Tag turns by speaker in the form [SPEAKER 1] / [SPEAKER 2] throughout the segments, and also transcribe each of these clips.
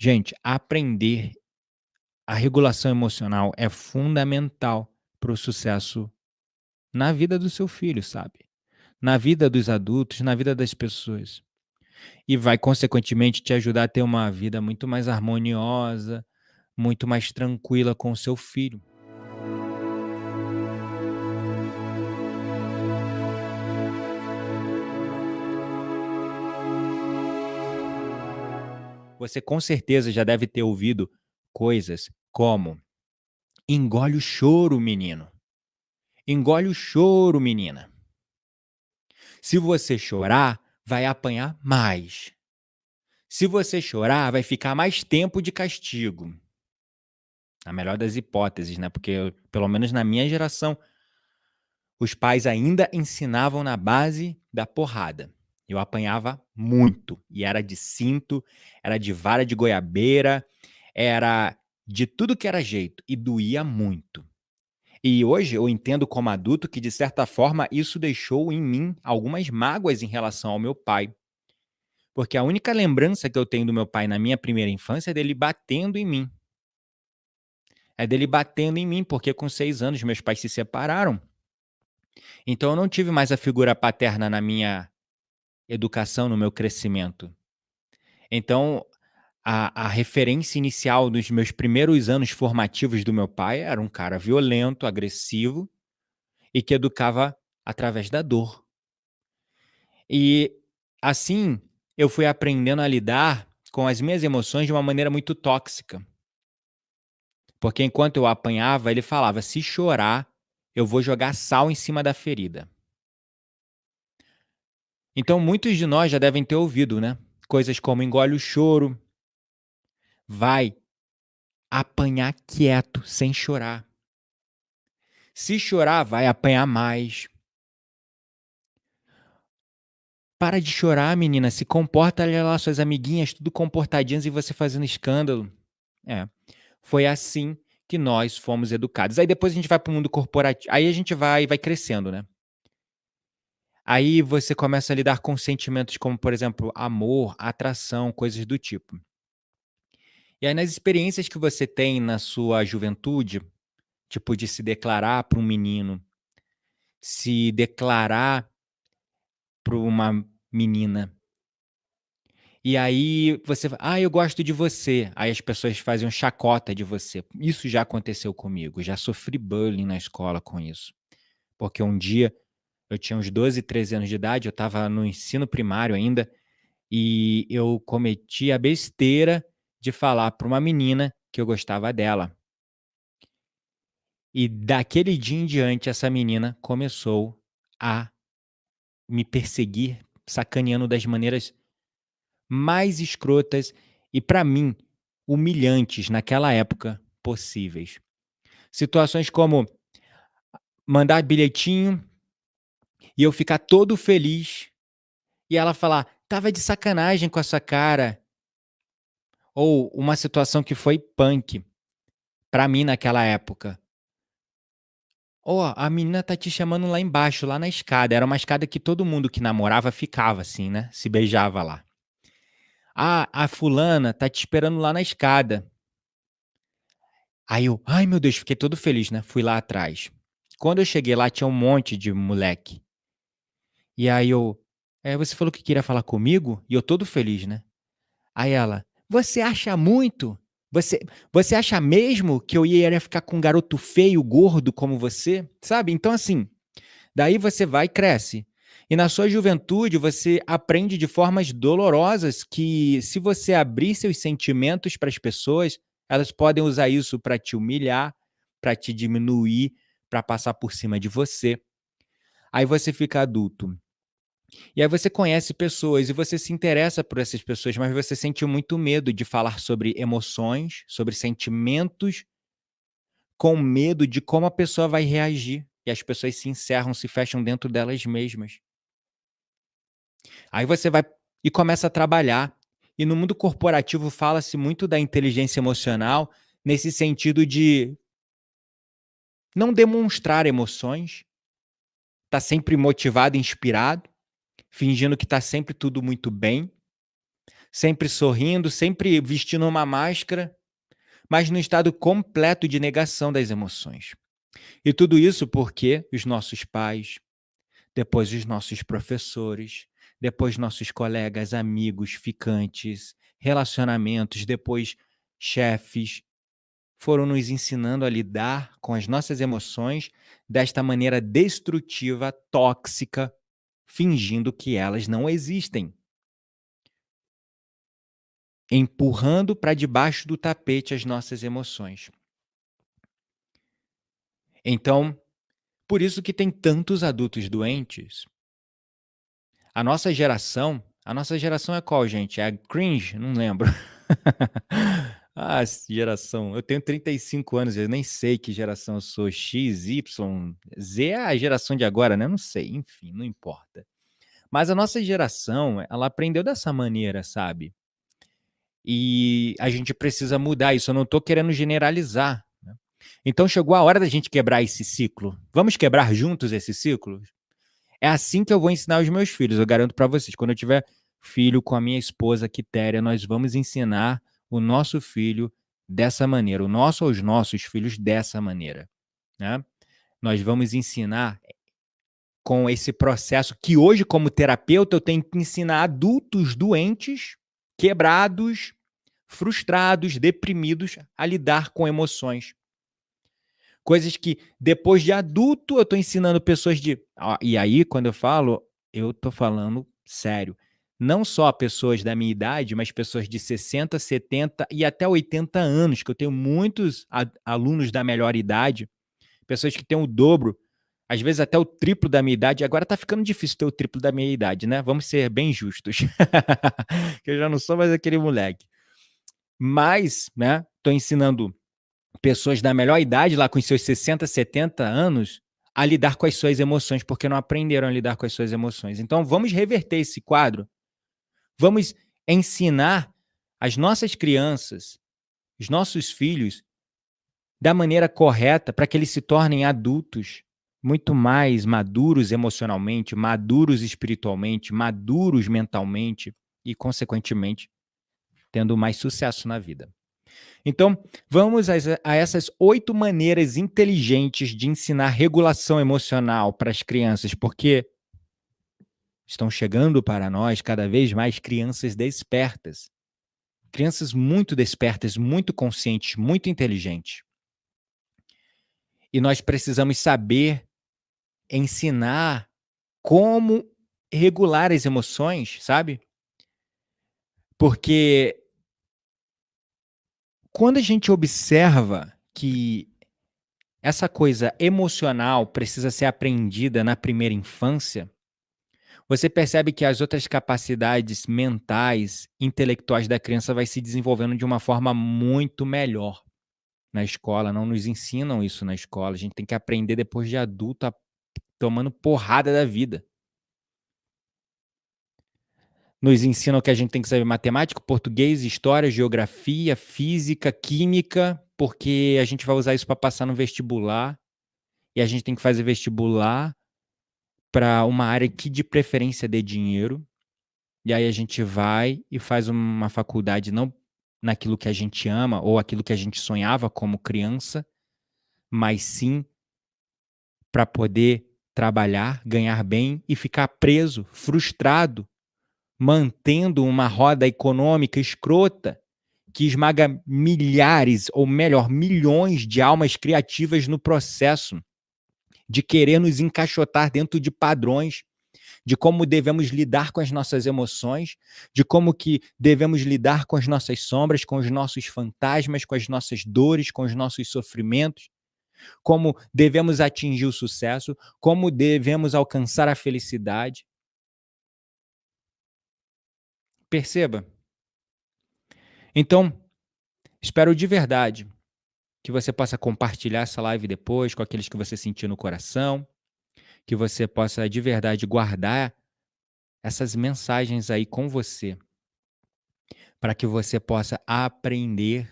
[SPEAKER 1] Gente, aprender a regulação emocional é fundamental para o sucesso na vida do seu filho, sabe? Na vida dos adultos, na vida das pessoas. E vai, consequentemente, te ajudar a ter uma vida muito mais harmoniosa, muito mais tranquila com o seu filho. Você com certeza já deve ter ouvido coisas como: engole o choro, menino. Engole o choro, menina. Se você chorar, vai apanhar mais. Se você chorar, vai ficar mais tempo de castigo. A melhor das hipóteses, né? Porque, pelo menos na minha geração, os pais ainda ensinavam na base da porrada. Eu apanhava muito. E era de cinto, era de vara de goiabeira, era de tudo que era jeito. E doía muito. E hoje eu entendo como adulto que, de certa forma, isso deixou em mim algumas mágoas em relação ao meu pai. Porque a única lembrança que eu tenho do meu pai na minha primeira infância é dele batendo em mim. É dele batendo em mim, porque com 6 anos meus pais se separaram. Então eu não tive mais a figura paterna na minha educação, no meu crescimento. Então a referência inicial dos meus primeiros anos formativos do meu pai era um cara violento, agressivo e que educava através da dor. E assim eu fui aprendendo a lidar com as minhas emoções de uma maneira muito tóxica. Porque enquanto eu apanhava, ele falava: "Se chorar, eu vou jogar sal em cima da ferida". Então muitos de nós já devem ter ouvido, né, coisas como: engole o choro, vai apanhar quieto, sem chorar. Se chorar, vai apanhar mais. Para de chorar, menina, se comporta, olha lá suas amiguinhas tudo comportadinhas e você fazendo escândalo. É, foi assim que nós fomos educados. Aí depois a gente vai para o mundo corporativo, aí a gente vai crescendo, né. Aí você começa a lidar com sentimentos como, por exemplo, amor, atração, coisas do tipo. E aí nas experiências que você tem na sua juventude, tipo de se declarar para um menino, se declarar para uma menina, e aí você "Ah, eu gosto de você", aí as pessoas fazem um chacota de você. Isso já aconteceu comigo, já sofri bullying na escola com isso. Porque um dia, eu tinha uns 12, 13 anos de idade, eu estava no ensino primário ainda, e eu cometi a besteira de falar para uma menina que eu gostava dela. E daquele dia em diante, essa menina começou a me perseguir, sacaneando das maneiras mais escrotas e, para mim, humilhantes naquela época possíveis. Situações como mandar bilhetinho e eu ficar todo feliz e ela falar: "Tava de sacanagem com essa cara". Ou uma situação que foi punk pra mim naquela época: "Ó, a menina tá te chamando lá embaixo, lá na escada", era uma escada que todo mundo que namorava ficava assim, né, se beijava lá. "Ah, a fulana tá te esperando lá na escada". Aí eu: "Ai meu Deus", fiquei todo feliz, né, fui lá atrás. Quando eu cheguei lá tinha um monte de moleque. E aí eu: você falou que queria falar comigo?", e eu todo feliz, né. Aí ela: "Você acha muito? Você você acha mesmo que eu iria ficar com um garoto feio, gordo como você?", sabe. Então assim, daí você vai e cresce. E na sua juventude você aprende de formas dolorosas que, se você abrir seus sentimentos para as pessoas, elas podem usar isso para te humilhar, para te diminuir, para passar por cima de você. Aí você fica adulto. E aí você conhece pessoas e você se interessa por essas pessoas, mas você sente muito medo de falar sobre emoções, sobre sentimentos, com medo de como a pessoa vai reagir. E as pessoas se encerram, se fecham dentro delas mesmas. Aí você vai e começa a trabalhar. E no mundo corporativo fala-se muito da inteligência emocional, nesse sentido de não demonstrar emoções, tá sempre motivado, inspirado, fingindo que tá sempre tudo muito bem. sempre sorrindo, sempre vestindo uma máscara, mas num estado completo de negação das emoções. E tudo isso porque os nossos pais, depois os nossos professores, depois nossos colegas, amigos, ficantes, relacionamentos, depois chefes, foram nos ensinando a lidar com as nossas emoções desta maneira destrutiva, tóxica, fingindo que elas não existem, empurrando para debaixo do tapete as nossas emoções. Então, por isso que tem tantos adultos doentes. A nossa geração é qual, gente? É a cringe? Não lembro. Ah, geração. Eu tenho 35 anos, eu nem sei que geração eu sou. X, Y, Z é a geração de agora, né? Não sei, enfim, não importa. Mas a nossa geração, ela aprendeu dessa maneira, sabe? E a gente precisa mudar isso. Eu não tô querendo generalizar, né? Então chegou a hora da gente quebrar esse ciclo. Vamos quebrar juntos esse ciclo? É assim que eu vou ensinar os meus filhos, eu garanto para vocês. Quando eu tiver filho com a minha esposa Quitéria, nós vamos ensinar o nosso filho dessa maneira, o nosso ou os nossos filhos dessa maneira, né. Nós vamos ensinar com esse processo que hoje, como terapeuta, eu tenho que ensinar adultos doentes, quebrados, frustrados, deprimidos a lidar com emoções. Coisas que depois de adulto eu tô ensinando pessoas de e aí quando eu falo, eu tô falando sério. Não só pessoas da minha idade, mas pessoas de 60, 70 e até 80 anos, que eu tenho muitos alunos da melhor idade, pessoas que têm o dobro, às vezes até o triplo da minha idade. Agora tá ficando difícil ter o triplo da minha idade, né, vamos ser bem justos. Que eu já não sou mais aquele moleque. Mas, né, tô ensinando pessoas da melhor idade, lá com os seus 60, 70 anos, a lidar com as suas emoções, porque não aprenderam a lidar com as suas emoções. Então, vamos reverter esse quadro. Vamos ensinar as nossas crianças, os nossos filhos, da maneira correta para que eles se tornem adultos muito mais maduros emocionalmente, maduros espiritualmente, maduros mentalmente e, consequentemente, tendo mais sucesso na vida. Então, vamos a essas 8 maneiras inteligentes de ensinar regulação emocional para as crianças, porque estão chegando para nós cada vez mais crianças despertas. Crianças muito despertas, muito conscientes, muito inteligentes. E nós precisamos saber ensinar como regular as emoções, sabe? Porque quando a gente observa que essa coisa emocional precisa ser aprendida na primeira infância, você percebe que as outras capacidades mentais, intelectuais da criança vai se desenvolvendo de uma forma muito melhor na escola. Não nos ensinam isso na escola. A gente tem que aprender depois de adulto, tomando porrada da vida. Nos ensinam que a gente tem que saber matemática, português, história, geografia, física, química, porque a gente vai usar isso para passar no vestibular. E a gente tem que fazer vestibular para uma área que de preferência dê dinheiro. E aí a gente vai e faz uma faculdade não naquilo que a gente ama ou aquilo que a gente sonhava como criança, mas sim para poder trabalhar, ganhar bem e ficar preso, frustrado, mantendo uma roda econômica escrota que esmaga milhares, ou melhor, milhões de almas criativas no processo de querer nos encaixotar dentro de padrões, de como devemos lidar com as nossas emoções, de como que devemos lidar com as nossas sombras, com os nossos fantasmas, com as nossas dores, com os nossos sofrimentos, como devemos atingir o sucesso, como devemos alcançar a felicidade. Perceba? Então, espero de verdade que você possa compartilhar essa live depois com aqueles que você sentir no coração, que você possa de verdade guardar essas mensagens aí com você, para que você possa aprender.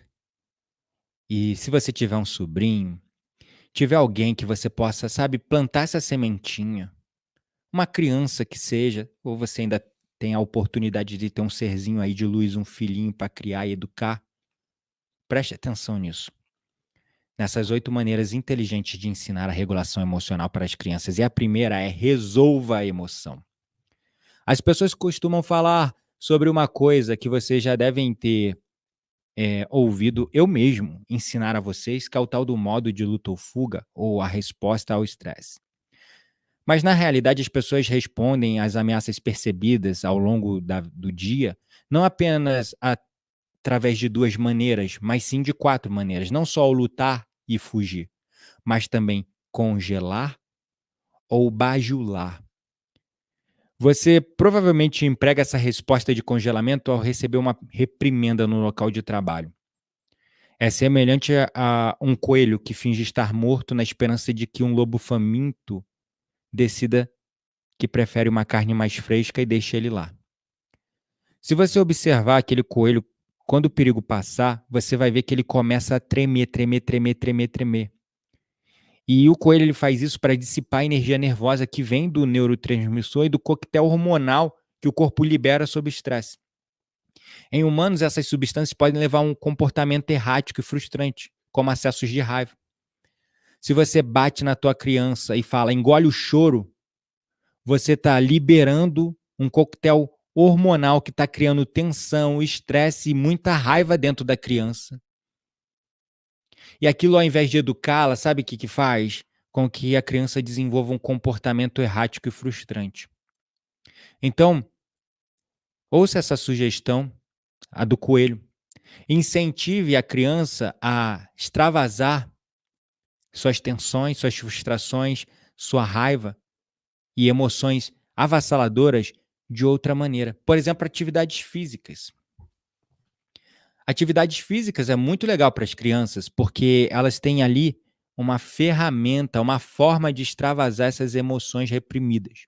[SPEAKER 1] E se você tiver um sobrinho, tiver alguém que você possa, sabe, plantar essa sementinha, uma criança que seja, ou você ainda tem a oportunidade de ter um serzinho aí de luz, um filhinho para criar e educar, preste atenção nisso. Nessas 8 maneiras inteligentes de ensinar a regulação emocional para as crianças. E a primeira é: resolva a emoção. As pessoas costumam falar sobre uma coisa que vocês já devem ter ouvido eu mesmo ensinar a vocês, que é o tal do modo de luta ou fuga, ou a resposta ao estresse. Mas na realidade as pessoas respondem às ameaças percebidas ao longo do dia, não apenas através de 2 maneiras, mas sim de 4 maneiras. Não só o lutar e fugir, mas também congelar ou bajular. Você provavelmente emprega essa resposta de congelamento ao receber uma reprimenda no local de trabalho. É semelhante a um coelho que finge estar morto na esperança de que um lobo faminto decida que prefere uma carne mais fresca e deixe ele lá. Se você observar aquele coelho, quando o perigo passar, você vai ver que ele começa a tremer, tremer, tremer, tremer, tremer. E o coelho ele faz isso para dissipar a energia nervosa que vem do neurotransmissor e do coquetel hormonal que o corpo libera sob estresse. Em humanos, essas substâncias podem levar a um comportamento errático e frustrante, como acessos de raiva. Se você bate na tua criança e fala engole o choro, você está liberando um coquetel hormonal que está criando tensão, estresse e muita raiva dentro da criança. E aquilo, ao invés de educá-la, sabe o que que faz? Com que a criança desenvolva um comportamento errático e frustrante. Então, ouça essa sugestão, a do coelho. Incentive a criança a extravasar suas tensões, suas frustrações, sua raiva e emoções avassaladoras de outra maneira. Por exemplo, atividades físicas. Atividades físicas é muito legal para as crianças, porque elas têm ali uma ferramenta, uma forma de extravasar essas emoções reprimidas.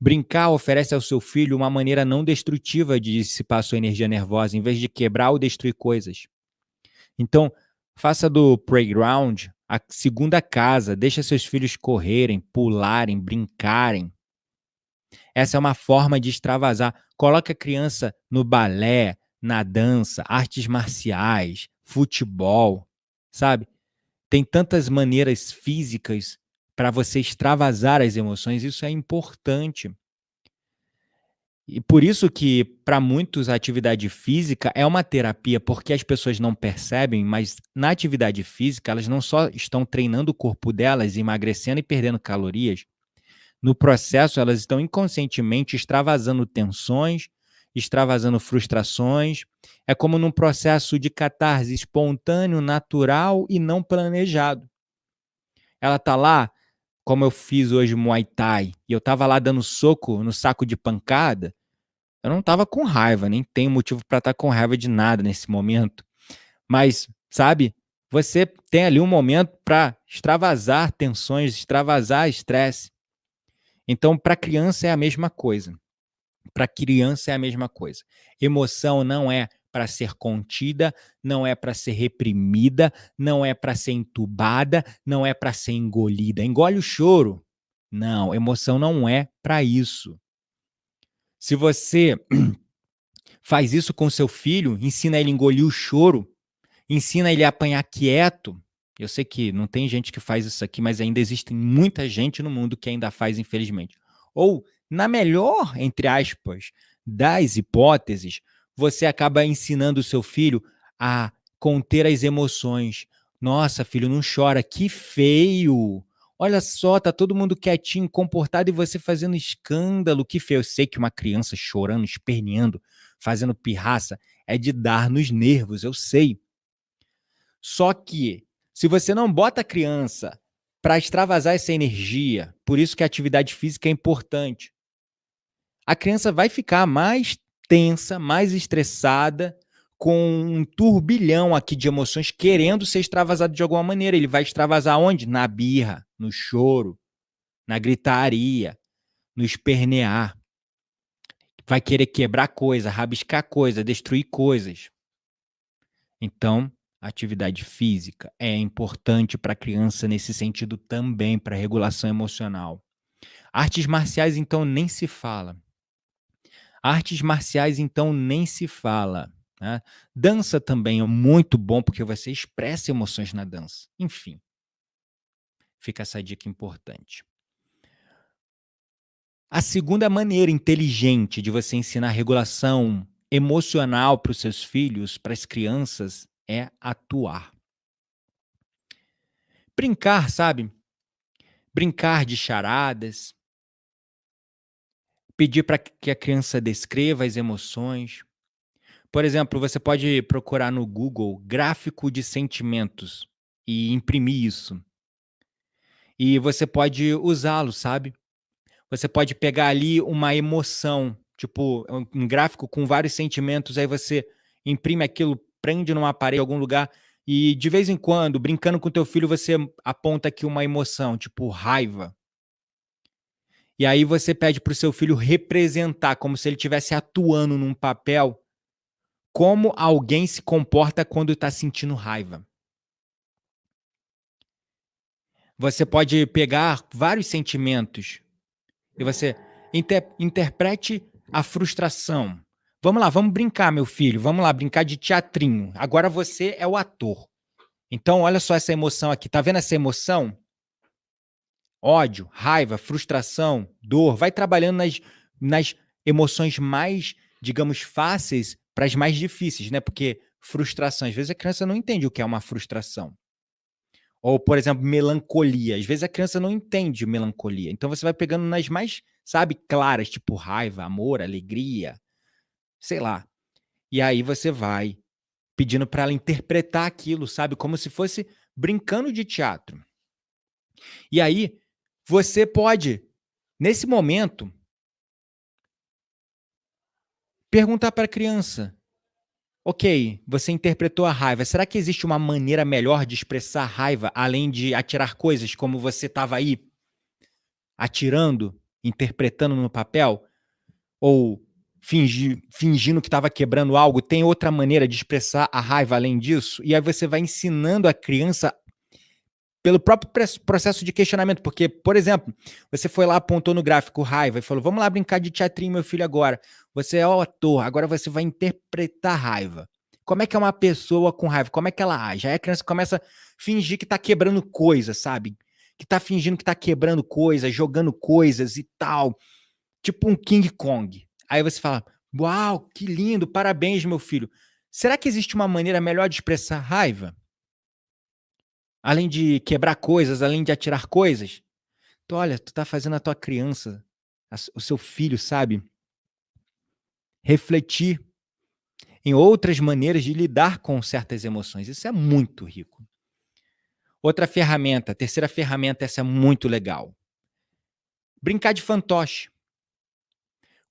[SPEAKER 1] Brincar oferece ao seu filho uma maneira não destrutiva de dissipar sua energia nervosa, em vez de quebrar ou destruir coisas. Então, faça do playground a segunda casa, deixa seus filhos correrem, pularem, brincarem. Essa é uma forma de extravasar. Coloque a criança no balé, na dança, artes marciais, futebol, sabe? Tem tantas maneiras físicas para você extravasar as emoções, isso é importante. E por isso que, para muitos, a atividade física é uma terapia, porque as pessoas não percebem, mas na atividade física, elas não só estão treinando o corpo delas, emagrecendo e perdendo calorias, no processo, elas estão inconscientemente extravasando tensões, extravasando frustrações. É como num processo de catarse espontâneo, natural e não planejado. Ela tá lá, como eu fiz hoje Muay Thai, e eu tava lá dando soco no saco de pancada, eu não tava com raiva, nem tenho motivo para estar com raiva de nada nesse momento. Mas, sabe, você tem ali um momento para extravasar tensões, extravasar estresse. Então, para criança é a mesma coisa. Para criança é a mesma coisa. Emoção não é para ser contida, não é para ser reprimida, não é para ser entubada, não é para ser engolida. Engole o choro. Não, emoção não é para isso. Se você faz isso com seu filho, ensina ele a engolir o choro, ensina ele a apanhar quieto. Eu sei que não tem gente que faz isso aqui, mas ainda existe muita gente no mundo que ainda faz, infelizmente. Ou, na melhor, entre aspas, das hipóteses, você acaba ensinando o seu filho a conter as emoções. Nossa, filho, não chora, que feio. Olha só, tá todo mundo quietinho, comportado e você fazendo escândalo, que feio. Eu sei que uma criança chorando, esperneando, fazendo pirraça é de dar nos nervos, eu sei. Só que, se você não bota a criança para extravasar essa energia, por isso que a atividade física é importante, a criança vai ficar mais tensa, mais estressada, com um turbilhão aqui de emoções querendo ser extravasado de alguma maneira. Ele vai extravasar onde? Na birra, no choro, na gritaria, no espernear. Vai querer quebrar coisa, rabiscar coisa, destruir coisas. Então, a atividade física é importante para a criança nesse sentido também, para regulação emocional. Artes marciais, então, nem se fala. Artes marciais, então, nem se fala, né. Dança também é muito bom, porque você expressa emoções na dança. Enfim, fica essa dica importante. A segunda maneira inteligente de você ensinar regulação emocional para os seus filhos, para as crianças, é atuar. Brincar, sabe? Brincar de charadas, pedir para que a criança descreva as emoções. Por exemplo, você pode procurar no Google gráfico de sentimentos e imprimir isso. E você pode usá-lo, sabe? Você pode pegar ali uma emoção, tipo, um gráfico com vários sentimentos, aí você imprime aquilo, prende numa parede, em algum lugar, e de vez em quando, brincando com teu filho, você aponta aqui uma emoção, tipo raiva. E aí você pede para o seu filho representar, como se ele estivesse atuando num papel, como alguém se comporta quando está sentindo raiva. Você pode pegar vários sentimentos e você interprete a frustração. Vamos lá, vamos brincar, meu filho. Vamos lá, brincar de teatrinho. Agora você é o ator. Então, olha só essa emoção aqui. Tá vendo essa emoção? Ódio, raiva, frustração, dor. Vai trabalhando nas emoções mais, digamos, fáceis para as mais difíceis, né? Porque frustração, às vezes a criança não entende o que é uma frustração. Ou, por exemplo, melancolia. Às vezes a criança não entende melancolia. Então você vai pegando nas mais, sabe, claras, tipo raiva, amor, alegria, sei lá. E aí você vai pedindo para ela interpretar aquilo, sabe, como se fosse brincando de teatro. E aí você pode, nesse momento, perguntar para a criança: ok, você interpretou a raiva. Será que existe uma maneira melhor de expressar raiva, além de atirar coisas como você estava aí atirando, interpretando no papel? Ou fingindo que estava quebrando algo? Tem outra maneira de expressar a raiva além disso? E aí você vai ensinando a criança pelo próprio processo de questionamento, porque, por exemplo, você foi lá, apontou no gráfico raiva e falou: "Vamos lá brincar de teatrinho, meu filho, agora. Você é o ator, agora você vai interpretar raiva. Como é que é uma pessoa com raiva? Como é que ela age?" Aí a criança começa a fingir que tá quebrando coisa, sabe? Que tá fingindo que tá quebrando coisas, jogando coisas e tal, tipo um King Kong. Aí você fala: "Uau, que lindo, parabéns, meu filho. Será que existe uma maneira melhor de expressar raiva? Além de quebrar coisas, além de atirar coisas?" Então, olha, tu tá fazendo a tua criança, o seu filho, sabe, refletir em outras maneiras de lidar com certas emoções. Isso é muito rico. Outra ferramenta, a terceira ferramenta, essa é muito legal. Brincar de fantoche.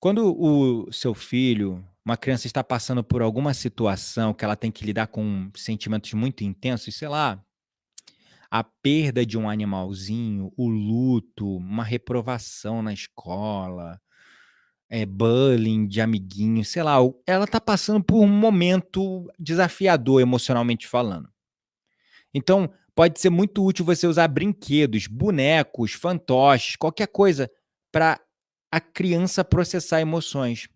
[SPEAKER 1] Quando o seu filho, uma criança, está passando por alguma situação que ela tem que lidar com sentimentos muito intensos, sei lá, a perda de um animalzinho, o luto, uma reprovação na escola, bullying de amiguinho, sei lá, ela tá passando por um momento desafiador emocionalmente falando. Então, pode ser muito útil você usar brinquedos, bonecos, fantoches, qualquer coisa para a criança processar emoções.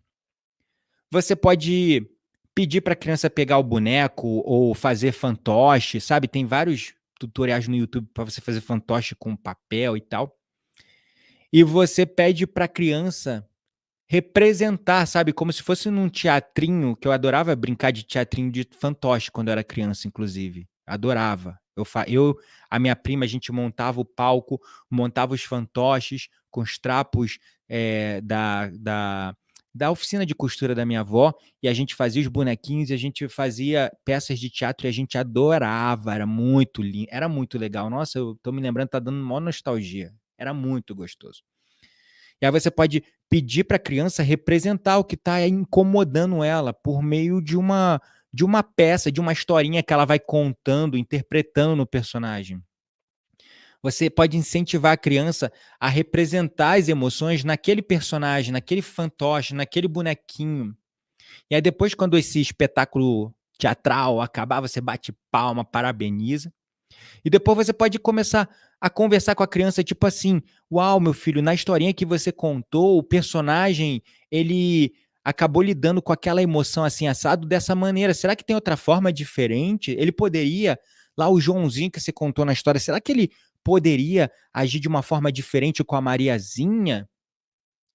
[SPEAKER 1] Você pode pedir para a criança pegar o boneco ou fazer fantoche, sabe, tem vários tutoriais no YouTube para você fazer fantoche com papel e tal. E você pede para a criança representar, sabe, como se fosse num teatrinho, que eu adorava brincar de teatrinho de fantoche quando eu era criança, inclusive, adorava. A minha prima, a gente montava o palco, montava os fantoches com os trapos, da oficina de costura da minha avó, e a gente fazia os bonequinhos e a gente fazia peças de teatro e a gente adorava, era muito legal. Nossa, eu tô me lembrando, tá dando maior nostalgia, era muito gostoso. E aí você pode pedir para a criança representar o que está incomodando ela por meio de uma peça, de uma historinha que ela vai contando, interpretando no personagem. Você pode incentivar a criança a representar as emoções naquele personagem, naquele fantoche, naquele bonequinho. E aí depois, quando esse espetáculo teatral acabar, você bate palma, parabeniza. E depois você pode começar a conversar com a criança, tipo assim: "Uau, meu filho, na historinha que você contou, o personagem, ele acabou lidando com aquela emoção assim assado dessa maneira. Será que tem outra forma diferente? Ele poderia, lá o Joãozinho que você contou na história, será que ele poderia agir de uma forma diferente com a Mariazinha,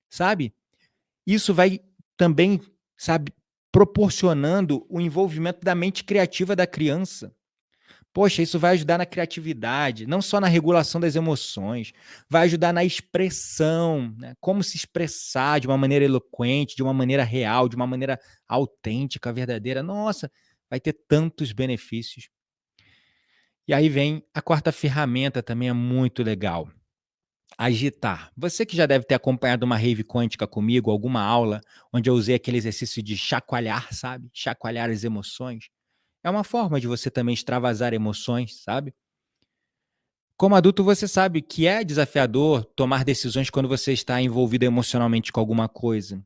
[SPEAKER 1] sabe? Isso vai também, sabe, proporcionando o envolvimento da mente criativa da criança. Poxa, isso vai ajudar na criatividade, não só na regulação das emoções, vai ajudar na expressão, né? Como se expressar de uma maneira eloquente, de uma maneira real, de uma maneira autêntica, verdadeira. Nossa, vai ter tantos benefícios. E aí vem a quarta ferramenta, também é muito legal. Agitar. Você que já deve ter acompanhado uma rave quântica comigo, alguma aula, onde eu usei aquele exercício de chacoalhar, sabe? Chacoalhar as emoções. É uma forma de você também extravasar emoções, sabe? Como adulto, você sabe que é desafiador tomar decisões quando você está envolvido emocionalmente com alguma coisa.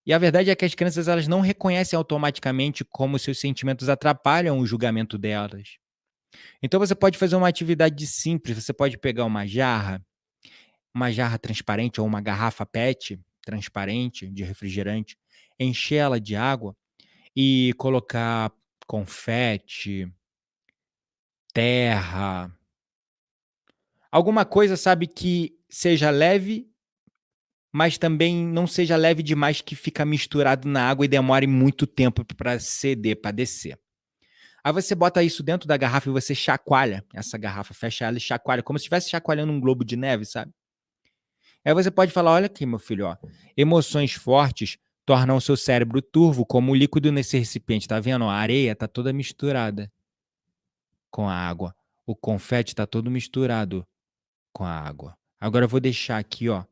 [SPEAKER 1] E a verdade é que as crianças elas não reconhecem automaticamente como seus sentimentos atrapalham o julgamento delas. Então você pode fazer uma atividade simples, você pode pegar uma jarra transparente ou uma garrafa PET transparente de refrigerante, encher ela de água e colocar confete, terra, alguma coisa, sabe, que seja leve, mas também não seja leve demais que fica misturado na água e demore muito tempo para ceder, para descer. Aí você bota isso dentro da garrafa e você chacoalha essa garrafa, fecha ela e chacoalha, como se estivesse chacoalhando um globo de neve, sabe? Aí você pode falar: olha aqui, meu filho, ó, emoções fortes tornam o seu cérebro turvo, como o líquido nesse recipiente, tá vendo? A areia tá toda misturada com a água. O confete tá todo misturado com a água. Agora eu vou deixar aqui, ó,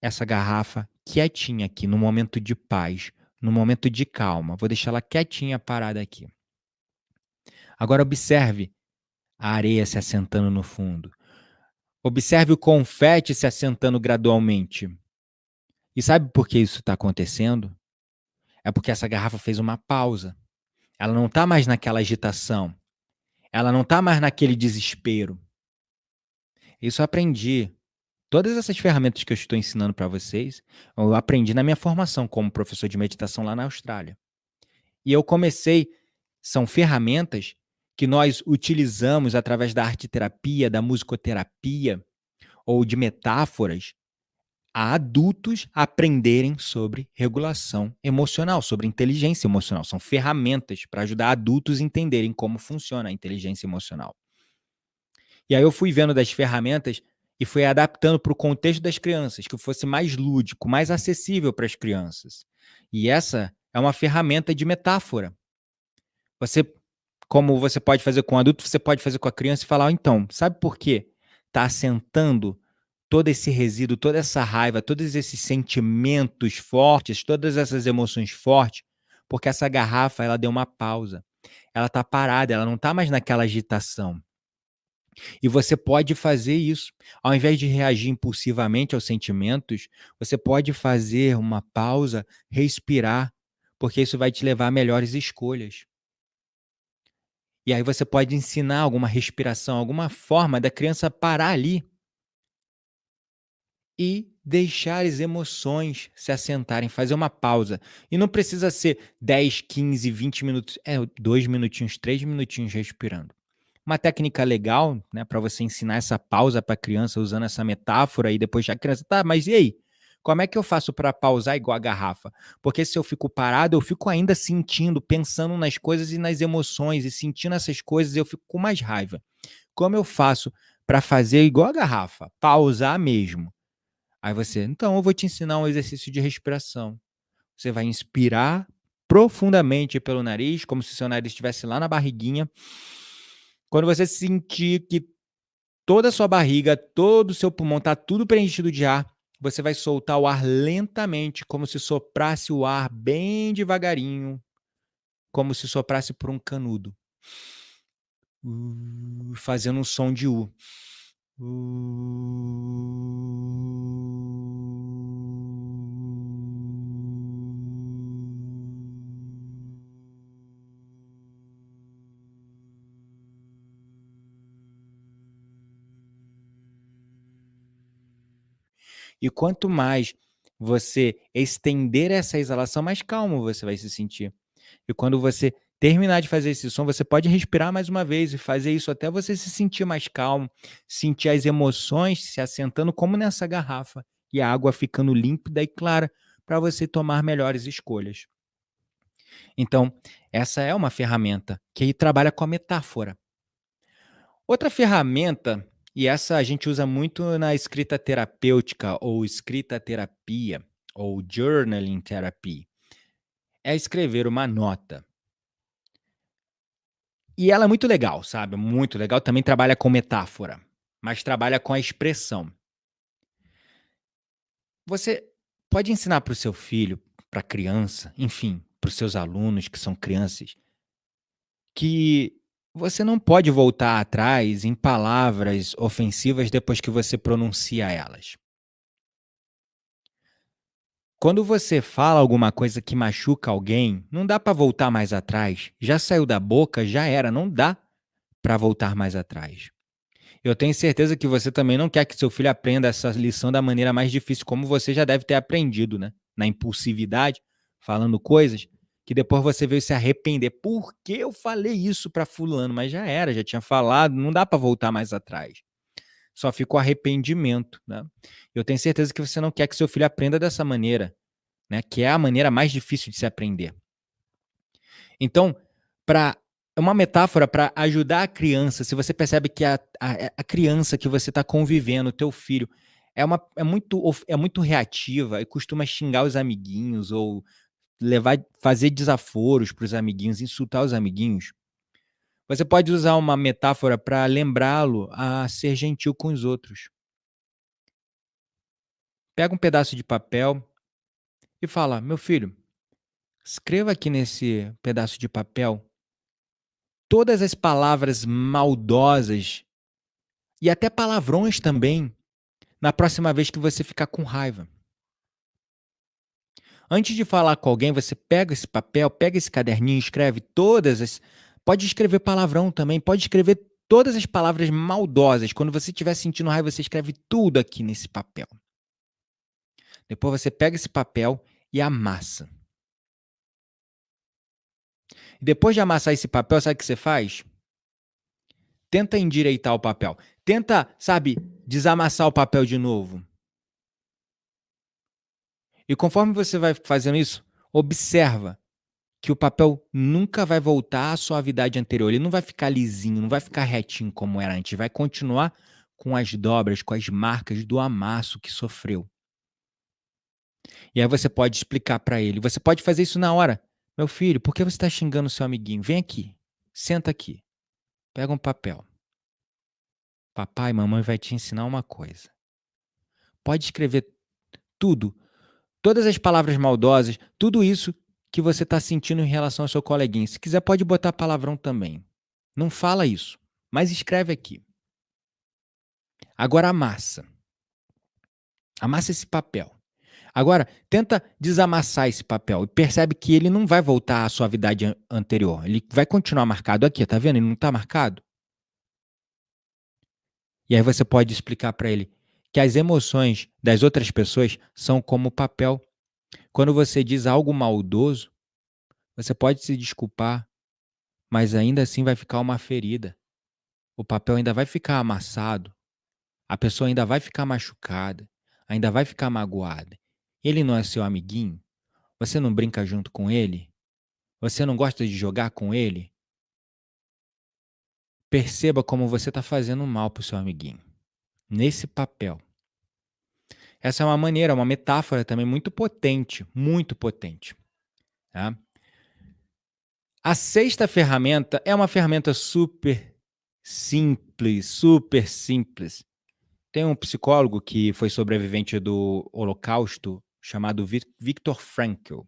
[SPEAKER 1] essa garrafa quietinha aqui, no momento de paz, no momento de calma. Vou deixar ela quietinha, parada aqui. Agora observe a areia se assentando no fundo. Observe o confete se assentando gradualmente. E sabe por que isso está acontecendo? É porque essa garrafa fez uma pausa. Ela não está mais naquela agitação. Ela não está mais naquele desespero. Isso eu aprendi. Todas essas ferramentas que eu estou ensinando para vocês, eu aprendi na minha formação como professor de meditação lá na Austrália. E eu comecei são ferramentas que nós utilizamos através da arte-terapia, da musicoterapia ou de metáforas a adultos aprenderem sobre regulação emocional, sobre inteligência emocional. São ferramentas para ajudar adultos a entenderem como funciona a inteligência emocional. E aí eu fui vendo das ferramentas e fui adaptando para o contexto das crianças, que fosse mais lúdico, mais acessível para as crianças. E essa é uma ferramenta de metáfora. Você, como você pode fazer com o adulto, você pode fazer com a criança e falar: então, sabe por quê? Está assentando todo esse resíduo, toda essa raiva, todos esses sentimentos fortes, todas essas emoções fortes, porque essa garrafa ela deu uma pausa. Ela está parada, ela não está mais naquela agitação. E você pode fazer isso. Ao invés de reagir impulsivamente aos sentimentos, você pode fazer uma pausa, respirar, porque isso vai te levar a melhores escolhas. E aí você pode ensinar alguma respiração, alguma forma da criança parar ali e deixar as emoções se assentarem, fazer uma pausa. E não precisa ser 10, 15, 20 minutos, 2 minutinhos, 3 minutinhos respirando. Uma técnica legal, né, para você ensinar essa pausa para a criança usando essa metáfora e depois a criança, tá, mas e aí? Como é que eu faço para pausar igual a garrafa? Porque se eu fico parado, eu fico ainda sentindo, pensando nas coisas e nas emoções e sentindo essas coisas, eu fico com mais raiva. Como eu faço para fazer igual a garrafa? Pausar mesmo. Aí você, então eu vou te ensinar um exercício de respiração. Você vai inspirar profundamente pelo nariz, como se seu nariz estivesse lá na barriguinha. Quando você sentir que toda a sua barriga, todo o seu pulmão está tudo preenchido de ar, você vai soltar o ar lentamente, como se soprasse o ar bem devagarinho, como se soprasse por um canudo. Fazendo um som de U. E quanto mais você estender essa exalação, mais calmo você vai se sentir. E quando você terminar de fazer esse som, você pode respirar mais uma vez e fazer isso até você se sentir mais calmo, sentir as emoções se assentando como nessa garrafa e a água ficando límpida e clara para você tomar melhores escolhas. Então, essa é uma ferramenta que aí trabalha com a metáfora. Outra ferramenta, e essa a gente usa muito na escrita terapêutica ou escrita terapia ou journaling therapy, é escrever uma nota. E ela é muito legal, sabe, muito legal, também trabalha com metáfora, mas trabalha com a expressão. Você pode ensinar para o seu filho, para a criança, enfim, para os seus alunos que são crianças, que você não pode voltar atrás em palavras ofensivas depois que você pronuncia elas. Quando você fala alguma coisa que machuca alguém, não dá para voltar mais atrás. Já saiu da boca, já era, não dá para voltar mais atrás. Eu tenho certeza que você também não quer que seu filho aprenda essa lição da maneira mais difícil, como você já deve ter aprendido, né? Na impulsividade, falando coisas que depois você veio se arrepender. Por que eu falei isso para fulano? Mas já era, já tinha falado, não dá para voltar mais atrás. Só fica o arrependimento, né? Eu tenho certeza que você não quer que seu filho aprenda dessa maneira, né? Que é a maneira mais difícil de se aprender. Então, para é uma metáfora para ajudar a criança, se você percebe que a criança que você está convivendo, o teu filho, é muito reativa e costuma xingar os amiguinhos ou fazer desaforos para os amiguinhos, insultar os amiguinhos, você pode usar uma metáfora para lembrá-lo a ser gentil com os outros. Pega um pedaço de papel e fala: "Meu filho, escreva aqui nesse pedaço de papel todas as palavras maldosas e até palavrões também, na próxima vez que você ficar com raiva. Antes de falar com alguém, você pega esse papel, pega esse caderninho, escreve todas as. Pode escrever palavrão também, pode escrever todas as palavras maldosas. Quando você estiver sentindo raiva, você escreve tudo aqui nesse papel. Depois você pega esse papel e amassa. E depois de amassar esse papel, sabe o que você faz? Tenta endireitar o papel. Tenta, sabe, desamassar o papel de novo. E conforme você vai fazendo isso, observa que o papel nunca vai voltar à suavidade anterior. Ele não vai ficar lisinho, não vai ficar retinho como era antes. Vai continuar com as dobras, com as marcas do amasso que sofreu. E aí você pode explicar para ele. Você pode fazer isso na hora. Meu filho, por que você está xingando o seu amiguinho? Vem aqui, senta aqui, pega um papel. Papai e mamãe vai te ensinar uma coisa. Pode escrever tudo, todas as palavras maldosas, tudo isso que você está sentindo em relação ao seu coleguinha. Se quiser, pode botar palavrão também. Não fala isso, mas escreve aqui. Agora amassa. Amassa esse papel. Agora, tenta desamassar esse papel e percebe que ele não vai voltar à suavidade anterior. Ele vai continuar marcado aqui, tá vendo? Ele não está marcado. E aí você pode explicar para ele que as emoções das outras pessoas são como papel. Quando você diz algo maldoso, você pode se desculpar, mas ainda assim vai ficar uma ferida. O papel ainda vai ficar amassado, a pessoa ainda vai ficar machucada, ainda vai ficar magoada. Ele não é seu amiguinho? Você não brinca junto com ele? Você não gosta de jogar com ele? Perceba como você está fazendo mal para o seu amiguinho. Nesse papel. Essa é uma maneira, uma metáfora também muito potente, muito potente. Tá? A sexta ferramenta é uma ferramenta super simples, super simples. Tem um psicólogo que foi sobrevivente do Holocausto, chamado Viktor Frankl.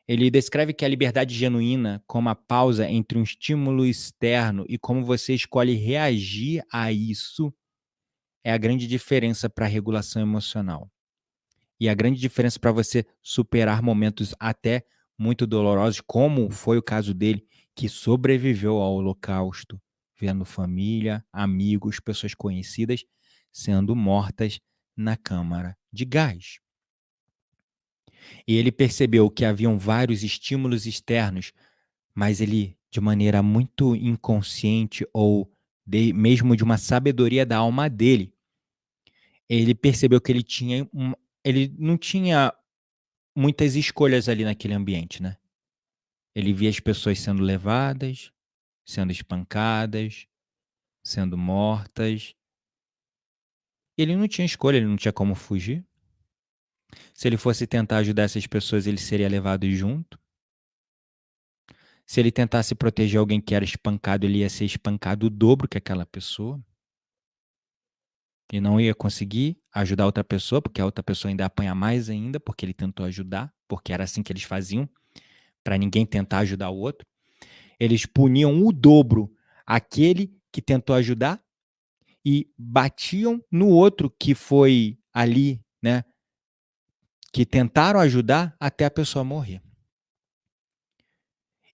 [SPEAKER 1] Ele descreve que a liberdade genuína como a pausa entre um estímulo externo e como você escolhe reagir a isso é a grande diferença para a regulação emocional. E a grande diferença para você superar momentos até muito dolorosos, como foi o caso dele, que sobreviveu ao Holocausto, vendo família, amigos, pessoas conhecidas sendo mortas na câmara de gás. E ele percebeu que haviam vários estímulos externos, mas ele, de maneira muito inconsciente ou mesmo de uma sabedoria da alma dele, ele percebeu que ele não tinha muitas escolhas ali naquele ambiente, né. Ele via as pessoas sendo levadas, sendo espancadas, sendo mortas. Ele não tinha escolha, ele não tinha como fugir. Se ele fosse tentar ajudar essas pessoas, ele seria levado junto. Se ele tentasse proteger alguém que era espancado, ele ia ser espancado o dobro que aquela pessoa. E não ia conseguir ajudar outra pessoa, porque a outra pessoa ainda ia apanhar mais ainda, porque ele tentou ajudar, porque era assim que eles faziam, para ninguém tentar ajudar o outro. Eles puniam o dobro aquele que tentou ajudar e batiam no outro que foi ali, né, que tentaram ajudar até a pessoa morrer.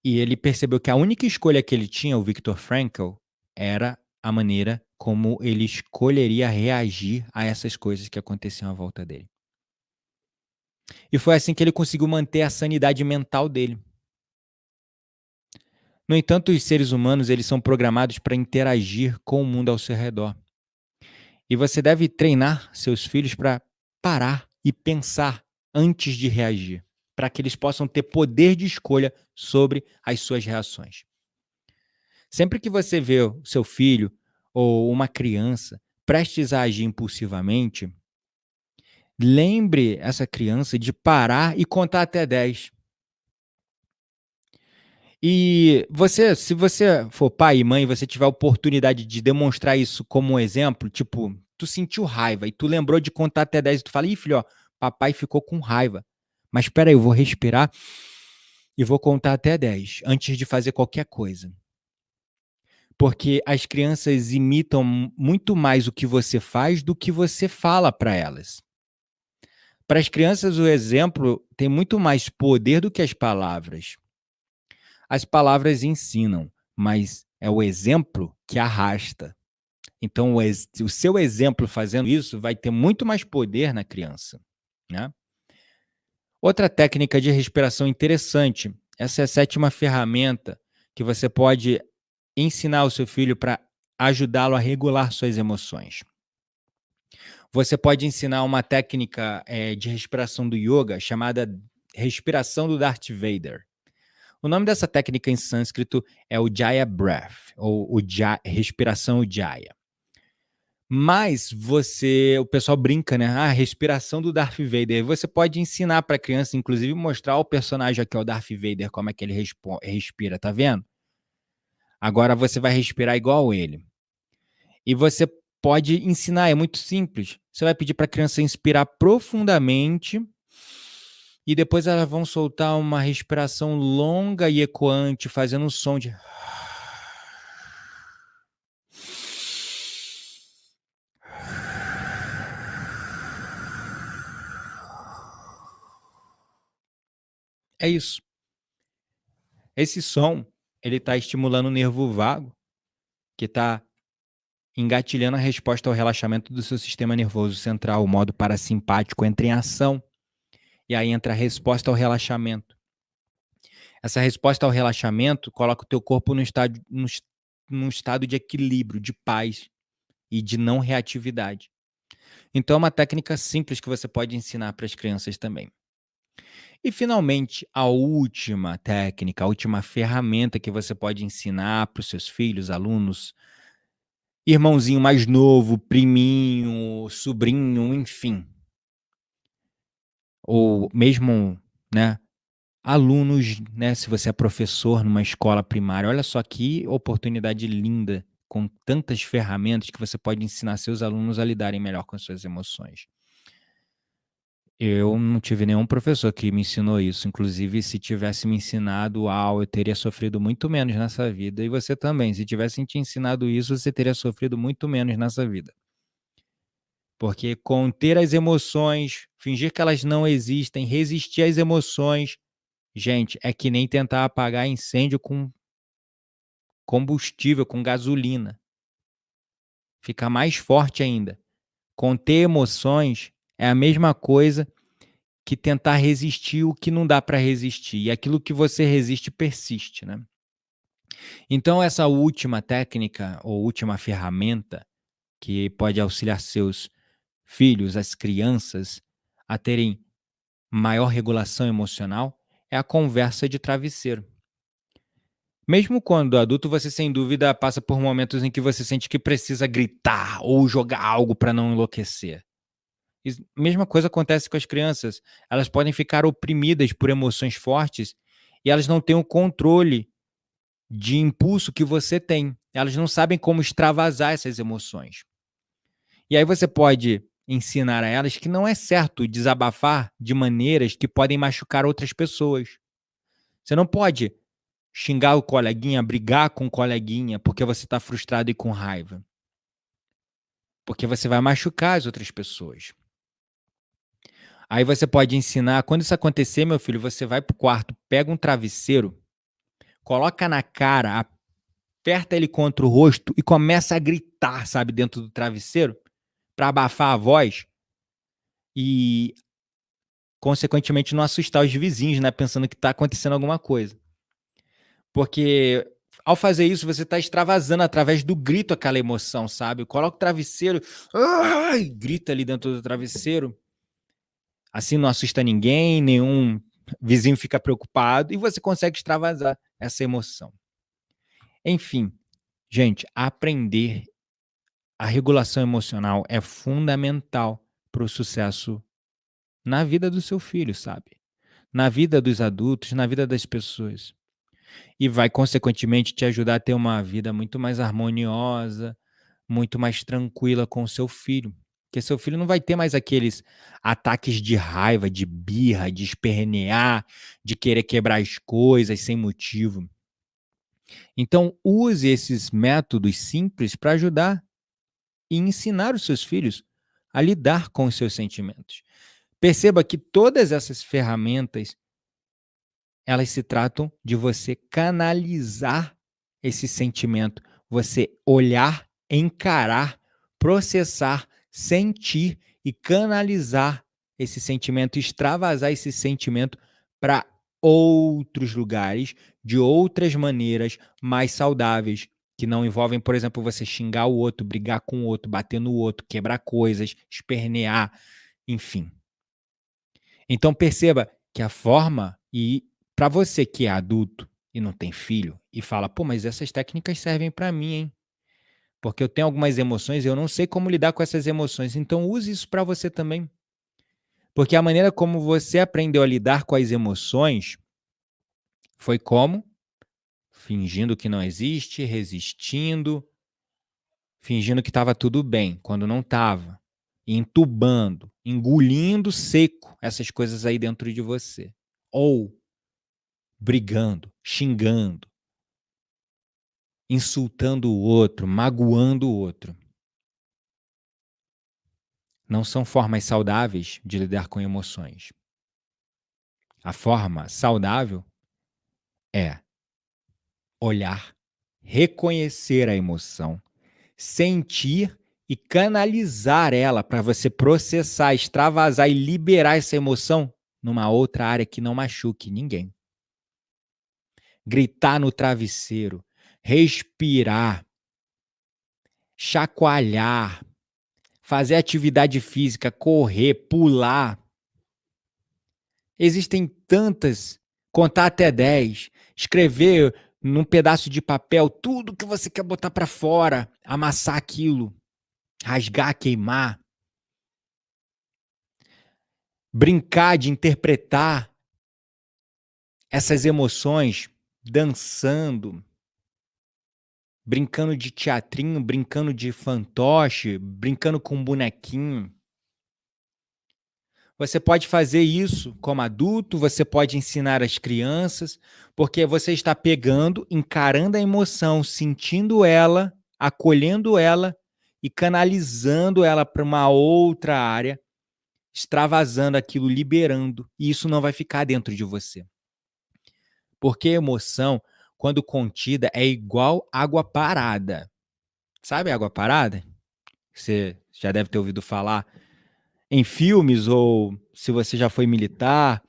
[SPEAKER 1] E ele percebeu que a única escolha que ele tinha, o Viktor Frankl, era a maneira como ele escolheria reagir a essas coisas que aconteciam à volta dele. E foi assim que ele conseguiu manter a sanidade mental dele. No entanto, os seres humanos, eles são programados para interagir com o mundo ao seu redor. E você deve treinar seus filhos para parar e pensar antes de reagir, para que eles possam ter poder de escolha sobre as suas reações. Sempre que você vê o seu filho ou uma criança prestes a agir impulsivamente, lembre essa criança de parar e contar até 10. E você, se você for pai e mãe, e você tiver a oportunidade de demonstrar isso como um exemplo, tipo, tu sentiu raiva e tu lembrou de contar até 10 e tu fala: "Ih, filho, ó, papai ficou com raiva. Mas espera aí, eu vou respirar e vou contar até 10 antes de fazer qualquer coisa". Porque as crianças imitam muito mais o que você faz do que você fala para elas. Para as crianças, o exemplo tem muito mais poder do que as palavras. As palavras ensinam, mas é o exemplo que arrasta. Então, o seu exemplo fazendo isso vai ter muito mais poder na criança, né? Outra técnica de respiração interessante, essa é a sétima ferramenta que você pode ensinar o seu filho para ajudá-lo a regular suas emoções. Você pode ensinar uma técnica de respiração do yoga chamada respiração do Darth Vader. O nome dessa técnica em sânscrito é o Jaya Breath, ou respiração Jaya. Mas o pessoal brinca, né? Ah, respiração do Darth Vader. Você pode ensinar para a criança, inclusive mostrar o personagem aqui, o Darth Vader, como é que ele respira, tá vendo? Agora você vai respirar igual ele. E você pode ensinar, é muito simples. Você vai pedir para a criança inspirar profundamente e depois elas vão soltar uma respiração longa e ecoante, fazendo um som de. É isso. Esse som, ele está estimulando o nervo vago, que está engatilhando a resposta ao relaxamento do seu sistema nervoso central. O modo parasimpático entra em ação e aí entra a resposta ao relaxamento. Essa resposta ao relaxamento coloca o teu corpo num estado de equilíbrio, de paz e de não reatividade. Então é uma técnica simples que você pode ensinar para as crianças também. E finalmente, a última técnica, a última ferramenta que você pode ensinar para os seus filhos, alunos, irmãozinho mais novo, priminho, sobrinho, enfim, ou mesmo, né, alunos, né, se você é professor numa escola primária, olha só que oportunidade linda, com tantas ferramentas que você pode ensinar seus alunos a lidarem melhor com as suas emoções. Eu não tive nenhum professor que me ensinou isso, inclusive se tivesse me ensinado, uau, eu teria sofrido muito menos nessa vida, e você também, se tivessem te ensinado isso, você teria sofrido muito menos nessa vida. Porque conter as emoções, fingir que elas não existem, resistir às emoções, gente, é que nem tentar apagar incêndio com combustível, com gasolina. Fica mais forte ainda. Conter emoções é a mesma coisa que tentar resistir o que não dá para resistir, e aquilo que você resiste persiste, né. Então essa última técnica ou última ferramenta que pode auxiliar seus filhos, as crianças, a terem maior regulação emocional, é a conversa de travesseiro. Mesmo quando adulto, você sem dúvida passa por momentos em que você sente que precisa gritar ou jogar algo para não enlouquecer. Mesma coisa acontece com as crianças. Elas podem ficar oprimidas por emoções fortes e elas não têm o controle de impulso que você tem. Elas não sabem como extravasar essas emoções. E aí você pode ensinar a elas que não é certo desabafar de maneiras que podem machucar outras pessoas. Você não pode xingar o coleguinha, brigar com o coleguinha porque você está frustrado e com raiva, porque você vai machucar as outras pessoas. Aí você pode ensinar, quando isso acontecer, meu filho, você vai pro quarto, pega um travesseiro, coloca na cara, aperta ele contra o rosto e começa a gritar, sabe, dentro do travesseiro, para abafar a voz e, consequentemente, não assustar os vizinhos, né, pensando que tá acontecendo alguma coisa. Porque ao fazer isso, você tá extravasando através do grito aquela emoção, sabe. Coloca o travesseiro, ai, grita ali dentro do travesseiro, assim não assusta ninguém, nenhum vizinho fica preocupado e você consegue extravasar essa emoção. Enfim, gente, aprender a regulação emocional é fundamental para o sucesso na vida do seu filho, sabe, na vida dos adultos, na vida das pessoas. E vai, consequentemente, te ajudar a ter uma vida muito mais harmoniosa, muito mais tranquila com o seu filho. Porque seu filho não vai ter mais aqueles ataques de raiva, de birra, de espernear, de querer quebrar as coisas sem motivo. Então, use esses métodos simples para ajudar e ensinar os seus filhos a lidar com os seus sentimentos. Perceba que todas essas ferramentas, elas se tratam de você canalizar esse sentimento, você olhar, encarar, processar, sentir e canalizar esse sentimento, extravasar esse sentimento para outros lugares, de outras maneiras mais saudáveis, que não envolvem, por exemplo, você xingar o outro, brigar com o outro, bater no outro, quebrar coisas, espernear, enfim. Então perceba que a forma e para você que é adulto e não tem filho e fala: "Pô, mas essas técnicas servem para mim, hein, porque eu tenho algumas emoções e eu não sei como lidar com essas emoções", então use isso para você também. Porque a maneira como você aprendeu a lidar com as emoções foi como? Fingindo que não existe, resistindo, fingindo que estava tudo bem, quando não estava, entubando, engolindo seco essas coisas aí dentro de você. Ou brigando, xingando, insultando o outro, magoando o outro. Não são formas saudáveis de lidar com emoções. A forma saudável é olhar, reconhecer a emoção, sentir e canalizar ela para você processar, extravasar e liberar essa emoção numa outra área que não machuque ninguém. Gritar no travesseiro, respirar, chacoalhar, fazer atividade física, correr, pular. Existem tantas, contar até 10, escrever num pedaço de papel tudo que você quer botar para fora, amassar aquilo, rasgar, queimar, brincar de interpretar essas emoções dançando, brincando de teatrinho, brincando de fantoche, brincando com bonequinho. Você pode fazer isso como adulto, você pode ensinar as crianças, porque você está pegando, encarando a emoção, sentindo ela, acolhendo ela e canalizando ela para uma outra área, extravasando aquilo, liberando. E isso não vai ficar dentro de você. Porque emoção, quando contida, é igual água parada. Sabe água parada? Você já deve ter ouvido falar. em filmes ou se você já foi militar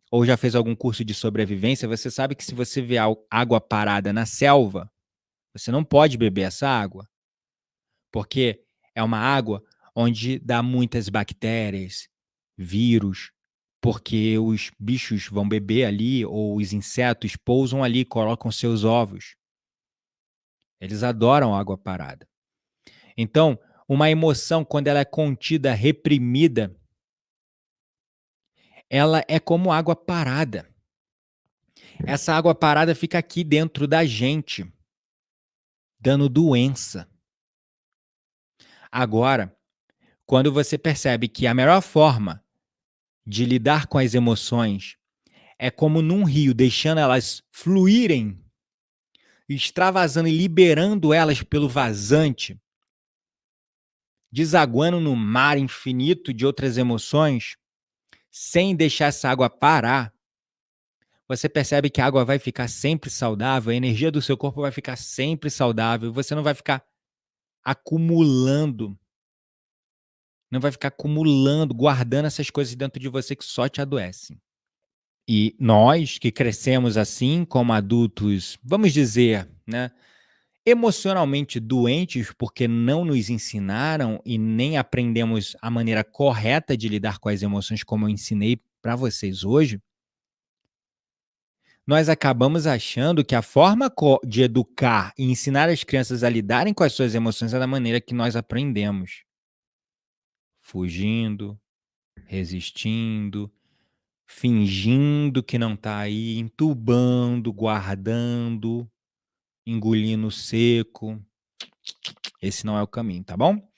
[SPEAKER 1] ou já fez algum curso de sobrevivência, você sabe que se você vê água parada na selva, você não pode beber essa água, porque é uma água onde dá muitas bactérias, vírus, porque os bichos vão beber ali ou os insetos pousam ali, colocam seus ovos. Eles adoram água parada. Então, uma emoção quando ela é contida, reprimida, ela é como água parada. Essa água parada fica aqui dentro da gente, dando doença. Agora, quando você percebe que a melhor forma de lidar com as emoções é como num rio, deixando elas fluírem, extravasando e liberando elas pelo vazante, desaguando no mar infinito de outras emoções, sem deixar essa água parar, você percebe que a água vai ficar sempre saudável, a energia do seu corpo vai ficar sempre saudável, você não vai ficar acumulando, não vai ficar acumulando, guardando essas coisas dentro de você que só te adoecem. E nós que crescemos assim, como adultos, vamos dizer, né, emocionalmente doentes, porque não nos ensinaram e nem aprendemos a maneira correta de lidar com as emoções, como eu ensinei para vocês hoje, nós acabamos achando que a forma de educar e ensinar as crianças a lidarem com as suas emoções é da maneira que nós aprendemos, fugindo, resistindo, fingindo que não está aí, entubando, guardando, engolindo seco. Esse não é o caminho, tá bom?